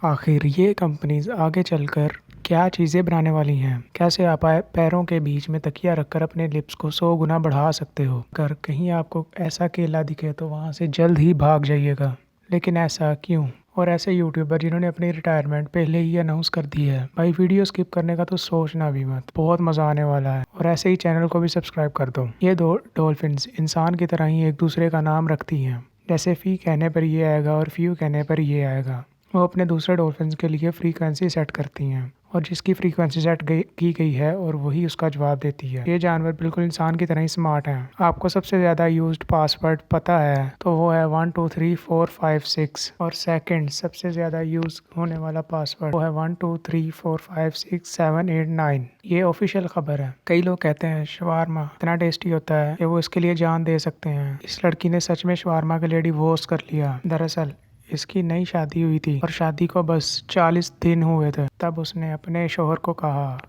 आखिर ये कंपनीज आगे चलकर क्या चीज़ें बनाने वाली हैं? कैसे आप पैरों के बीच में तकिया रखकर अपने लिप्स को 100 गुना बढ़ा सकते हो? अगर कहीं आपको ऐसा केला दिखे तो वहाँ से जल्द ही भाग जाइएगा। लेकिन ऐसा क्यों? और ऐसे यूट्यूबर जिन्होंने अपनी रिटायरमेंट पहले ही अनाउंस कर दी है, भाई वीडियो स्किप करने का तो सोचना भी मत। बहुत मज़ा आने वाला है। और ऐसे ही चैनल को भी सब्सक्राइब कर दो। ये दो डॉल्फिन्स इंसान की तरह ही एक दूसरे का नाम रखती हैं। जैसे फ़ी कहने पर ये आएगा और फ्यू कहने पर ये आएगा। वो अपने दूसरे डॉल्फिन्स के लिए फ्रीक्वेंसी सेट करती हैं और जिसकी फ्रीक्वेंसी सेट की गई है और वही उसका जवाब देती है। ये जानवर बिल्कुल इंसान की तरह ही स्मार्ट हैं। आपको सबसे ज़्यादा यूज्ड पासवर्ड पता है तो वो है 123456 और सेकंड सबसे ज़्यादा यूज होने वाला पासवर्ड वो है 12345678 9। ये ऑफिशियल खबर है। कई लोग कहते हैं शवारमा इतना टेस्टी होता है कि वो इसके लिए जान दे सकते हैं। इस लड़की ने सच में शवारमा के लिए डिवोर्स कर लिया। दरअसल इसकी नई शादी हुई थी और शादी को बस 40 दिन हुए थे। तब उसने अपने शोहर को कहा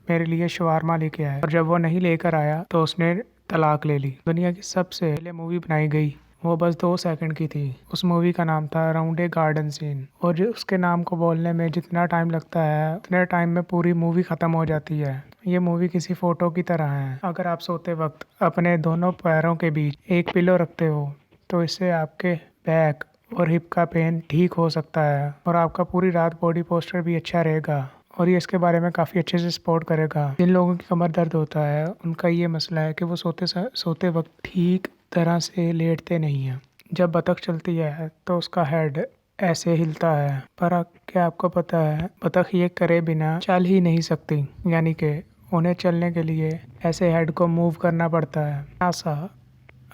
मेरे लिए शवारमा लेके आया और जब वो नहीं लेकर आया तो उसने तलाक ले ली। दुनिया की सबसे पहले मूवी बनाई गई वो बस 2 सेकंड की थी। उस मूवी का नाम था अराउंड ए गार्डन सीन और उसके नाम को बोलने में जितना टाइम लगता है उतने टाइम में पूरी मूवी खत्म हो जाती है। ये मूवी किसी फोटो की तरह है। अगर आप सोते वक्त अपने दोनों पैरों के बीच एक पिलो रखते हो तो इससे आपके बैक और हिप का पेन ठीक हो सकता है और आपका पूरी रात बॉडी पोस्चर भी अच्छा रहेगा और ये इसके बारे में काफ़ी अच्छे से सपोर्ट करेगा। जिन लोगों की कमर दर्द होता है उनका ये मसला है कि वो सोते वक्त ठीक तरह से लेटते नहीं हैं। जब बतख चलती है तो उसका हेड ऐसे हिलता है पर क्या आपको पता है बतख ये करे बिना चल ही नहीं सकती, यानी कि उन्हें चलने के लिए ऐसे हेड को मूव करना पड़ता है। नासा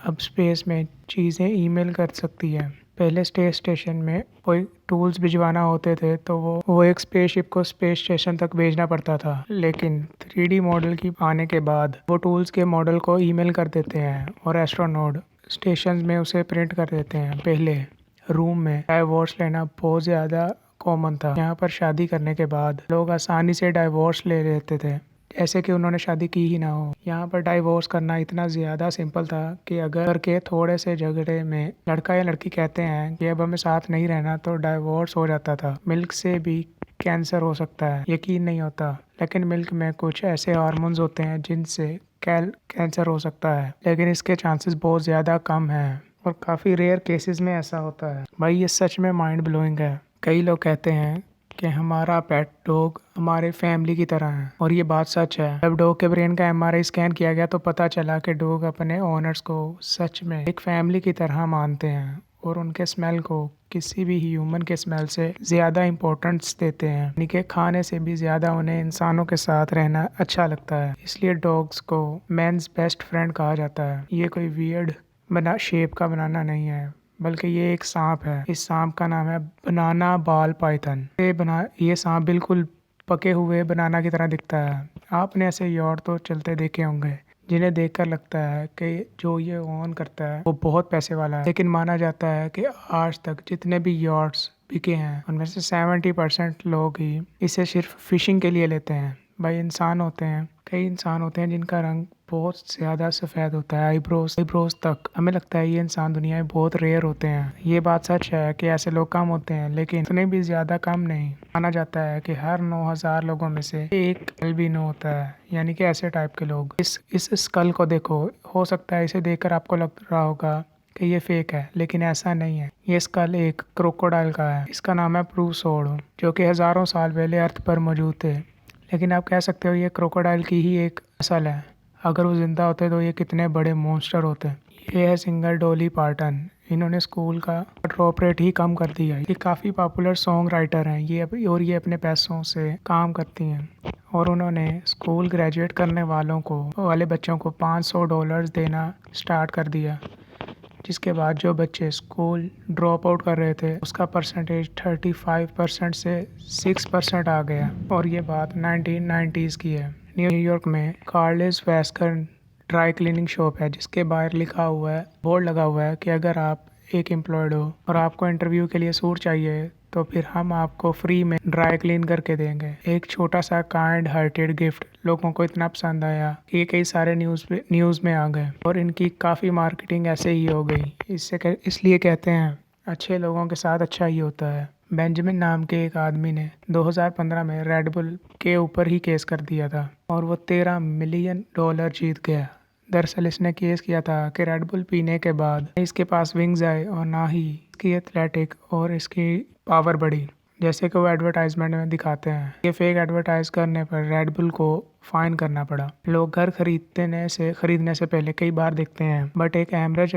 अब स्पेस में चीज़ें ईमेल कर सकती है। पहले स्पेस स्टेशन में कोई टूल्स भिजवाना होते थे तो वो एक स्पेसशिप को स्पेस स्टेशन तक भेजना पड़ता था, लेकिन 3D मॉडल की आने के बाद वो टूल्स के मॉडल को ईमेल कर देते हैं और एस्ट्रोनॉट स्टेशन में उसे प्रिंट कर देते हैं। पहले रूम में डाइवोर्स लेना बहुत ज़्यादा कॉमन था। यहाँ पर शादी करने के बाद लोग आसानी से डाइवोर्स ले लेते थे ऐसे कि उन्होंने शादी की ही ना हो। यहाँ पर डाइवोर्स करना इतना ज़्यादा सिंपल था कि अगर के थोड़े से झगड़े में लड़का या लड़की कहते हैं कि अब हमें साथ नहीं रहना तो डाइवोर्स हो जाता था। मिल्क से भी कैंसर हो सकता है, यकीन नहीं होता, लेकिन मिल्क में कुछ ऐसे हार्मोन्स होते हैं जिनसे कैंसर हो सकता है, लेकिन इसके चांसेस बहुत ज़्यादा कम हैं और काफ़ी रेयर केसेस में ऐसा होता है। भाई ये सच में माइंड ब्लोइंग है। कई लोग कहते हैं कि हमारा पेट डॉग हमारे फैमिली की तरह है और ये बात सच है। जब डॉग के ब्रेन का MRI स्कैन किया गया तो पता चला कि डॉग अपने ओनर्स को सच में एक फैमिली की तरह मानते हैं और उनके स्मेल को किसी भी ह्यूमन के स्मेल से ज़्यादा इम्पोर्टेंस देते हैं, यानी कि खाने से भी ज़्यादा उन्हें इंसानों के साथ रहना अच्छा लगता है। इसलिए डॉग्स को मैन्स बेस्ट फ्रेंड कहा जाता है। ये कोई वियर्ड शेप का बनाना नहीं है, बल्कि ये एक सांप है। इस सांप का नाम है बनाना बॉल पाइथन। ये सांप बिल्कुल पके हुए बनाना की तरह दिखता है। आपने ऐसे यॉट तो चलते देखे होंगे जिन्हें देखकर लगता है कि जो ये ओन करता है वो बहुत पैसे वाला है, लेकिन माना जाता है कि आज तक जितने भी यॉट्स बिके हैं उनमें से 70% लोग ही इसे सिर्फ फिशिंग के लिए लेते हैं। भाई इंसान होते हैं, कई इंसान होते हैं जिनका रंग बहुत ज़्यादा सफ़ेद होता है, आईब्रोज तक। हमें लगता है ये इंसान दुनिया में बहुत रेयर होते हैं। ये बात सच है कि ऐसे लोग कम होते हैं, लेकिन उतने भी ज़्यादा कम नहीं। माना जाता है कि हर 9000 लोगों में से एक एल्बिनो होता है, यानी कि ऐसे टाइप के लोग। इस स्कल को देखो, हो सकता है इसे देखकर आपको लग रहा होगा कि ये फेक है, लेकिन ऐसा नहीं है। ये स्कल एक क्रोकोडाइल का है। इसका नाम है प्रूसोड, जो कि हज़ारों साल पहले अर्थ पर मौजूद थे। लेकिन आप कह सकते हो ये क्रोकोडाइल की ही एक नस्ल है। अगर वो जिंदा होते तो ये कितने बड़े मॉन्स्टर होते। ये है सिंगर डॉली पार्टन। इन्होंने स्कूल का ड्रॉप रेट ही कम कर दिया। ये काफ़ी पॉपुलर सॉन्ग राइटर हैं ये अपने पैसों से काम करती हैं और उन्होंने स्कूल ग्रेजुएट करने वाले बच्चों को $500 देना स्टार्ट कर दिया, जिसके बाद जो बच्चे स्कूल ड्रॉप आउट कर रहे थे उसका परसेंटेज 35% से 6% आ गया। और ये बात 1990s की है। न्यूयॉर्क में कार्लेस वैस्कर ड्राई क्लीनिंग शॉप है, जिसके बाहर बोर्ड लगा हुआ है कि अगर आप एक एम्प्लॉयड हो और आपको इंटरव्यू के लिए सूट चाहिए तो फिर हम आपको फ्री में ड्राई क्लीन करके देंगे। एक छोटा सा काइंड हार्टेड गिफ्ट लोगों को इतना पसंद आया कि ये कई सारे न्यूज़ में आ गए और इनकी काफ़ी मार्केटिंग ऐसे ही हो गई। इसलिए कहते हैं अच्छे लोगों के साथ अच्छा ही होता है। बेंजामिन नाम के एक आदमी ने 2015 में रेड बुल के ऊपर ही केस कर दिया था और वो $13 मिलियन जीत गया। दरअसल इसने केस किया था कि रेड बुल पीने के बाद न इसके पास विंग्स आए और ना ही इसकी एथलेटिक और इसकी पावर बढ़ी, जैसे कि वो एडवर्टाइजमेंट में दिखाते हैं। ये फेक एडवर्टाइज करने पर रेड बुल को फाइन करना पड़ा। लोग घर खरीदने से पहले कई बार देखते हैं, बट एक एवरेज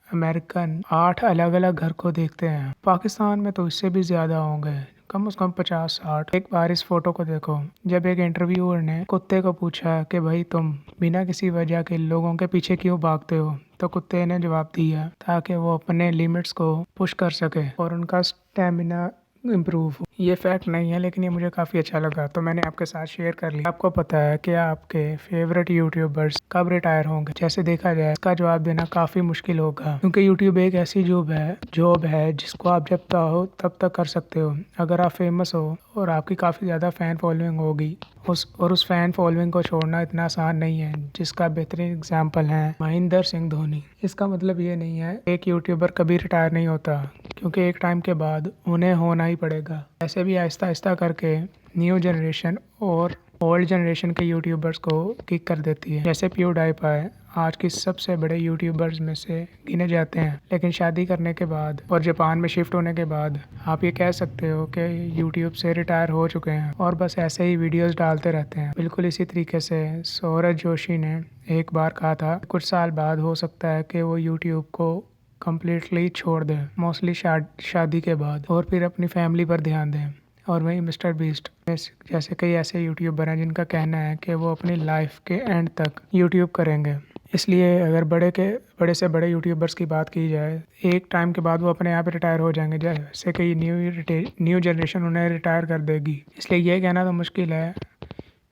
अमेरिकन 8 अलग अलग घर को देखते हैं। पाकिस्तान में तो इससे भी ज्यादा होंगे, कम से कम 50-60। एक बार इस फोटो को देखो, जब एक इंटरव्यूअर ने कुत्ते को पूछा कि भाई तुम बिना किसी वजह के लोगों के पीछे क्यों भागते हो, तो कुत्ते ने जवाब दिया ताकि वो अपने लिमिट्स को पुश कर सके और उनका स्टेमिना इम्प्रूव हो। ये फैक्ट नहीं है, लेकिन ये मुझे काफ़ी अच्छा लगा तो मैंने आपके साथ शेयर कर लिया। आपको पता है कि आपके फेवरेट यूट्यूबर्स कब रिटायर होंगे? जैसे देखा जाए इसका जवाब देना काफ़ी मुश्किल होगा, क्योंकि यूट्यूब एक ऐसी जॉब है जिसको आप जब चाहो तब तक कर सकते हो। अगर आप फेमस हो और आपकी काफ़ी ज़्यादा फ़ैन फॉलोइंग होगी उस फैन फॉलोइंग को छोड़ना इतना आसान नहीं है, जिसका बेहतरीन एग्जाम्पल है महेंद्र सिंह धोनी। इसका मतलब ये नहीं है एक यूट्यूबर कभी रिटायर नहीं होता, क्योंकि एक टाइम के बाद उन्हें होना ही पड़ेगा। ऐसे भी आहिस्ता आहिस्ता करके न्यू जनरेशन और ओल्ड जनरेशन के यूट्यूबर्स को किक कर देती है। जैसे PewDiePie आज के सबसे बड़े यूट्यूबर्स में से गिने जाते हैं, लेकिन शादी करने के बाद और जापान में शिफ्ट होने के बाद आप ये कह सकते हो कि यूट्यूब से रिटायर हो चुके हैं और बस ऐसे ही वीडियोस डालते रहते हैं। बिल्कुल इसी तरीके से सौरज जोशी ने एक बार कहा था कुछ साल बाद हो सकता है कि वो यूट्यूब को कम्प्लीटली छोड़ दें, मोस्टली शादी के बाद, और फिर अपनी फैमिली पर ध्यान दें। और वहीं मिस्टर बीस्ट जैसे कई ऐसे यूट्यूबर हैं जिनका कहना है कि वो अपनी लाइफ के एंड तक यूट्यूब करेंगे। इसलिए अगर बड़े से बड़े यूट्यूबर्स की बात की जाए, एक टाइम के बाद वो अपने आप रिटायर हो जाएंगे, जैसे कई न्यू जनरेशन उन्हें रिटायर कर देगी। इसलिए ये कहना तो मुश्किल है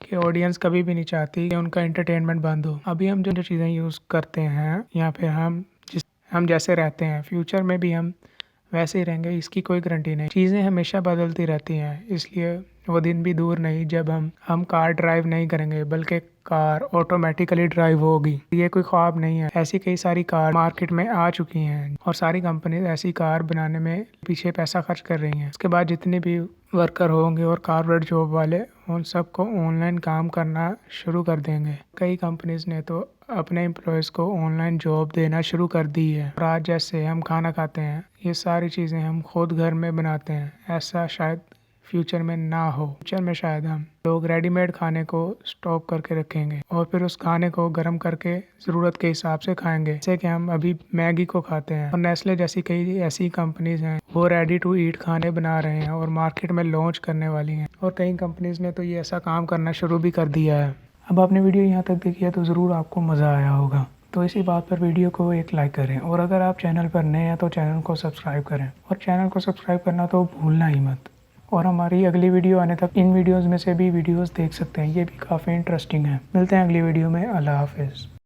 कि ऑडियंस कभी भी नहीं चाहती कि उनका एंटरटेनमेंट बंद हो। अभी हम जो चीज़ें यूज़ करते हैं या फिर हम जैसे रहते हैं, फ्यूचर में भी हम वैसे ही रहेंगे, इसकी कोई गारंटी नहीं। चीज़ें हमेशा बदलती रहती हैं, इसलिए वो दिन भी दूर नहीं जब हम कार ड्राइव नहीं करेंगे, बल्कि कार ऑटोमेटिकली ड्राइव होगी। ये कोई ख्वाब नहीं है, ऐसी कई सारी कार मार्केट में आ चुकी हैं और सारी कंपनी ऐसी कार बनाने में पीछे पैसा खर्च कर रही हैं। उसके बाद जितने भी वर्कर होंगे और कॉर्पोरेट जॉब वाले, उन सबको ऑनलाइन काम करना शुरू कर देंगे। कई कंपनीज ने तो अपने एम्प्लॉयज़ को ऑनलाइन जॉब देना शुरू कर दी है। और आज जैसे हम खाना खाते हैं, ये सारी चीज़ें हम खुद घर में बनाते हैं। ऐसा शायद फ्यूचर में ना हो। फ्यूचर में शायद हम लोग रेडीमेड खाने को स्टॉक करके रखेंगे और फिर उस खाने को गर्म करके ज़रूरत के हिसाब से खाएंगे, जैसे कि हम अभी मैगी को खाते हैं। और नेस्ले जैसी कई ऐसी कंपनीज हैं, वो रेडी टू ईट खाने बना रहे हैं और मार्केट में लॉन्च करने वाली हैं। और कई कंपनीज ने तो ये ऐसा काम करना शुरू भी कर दिया है। अब आपने वीडियो यहाँ तक देखी है तो ज़रूर आपको मज़ा आया होगा, तो इसी बात पर वीडियो को एक लाइक करें और अगर आप चैनल पर नए हैं तो चैनल को सब्सक्राइब करें और चैनल को सब्सक्राइब करना तो भूलना ही मत। और हमारी अगली वीडियो आने तक इन वीडियोस में से भी वीडियोस देख सकते हैं, ये भी काफ़ी इंटरेस्टिंग है। मिलते हैं अगली वीडियो में। अल्लाह हाफिज़।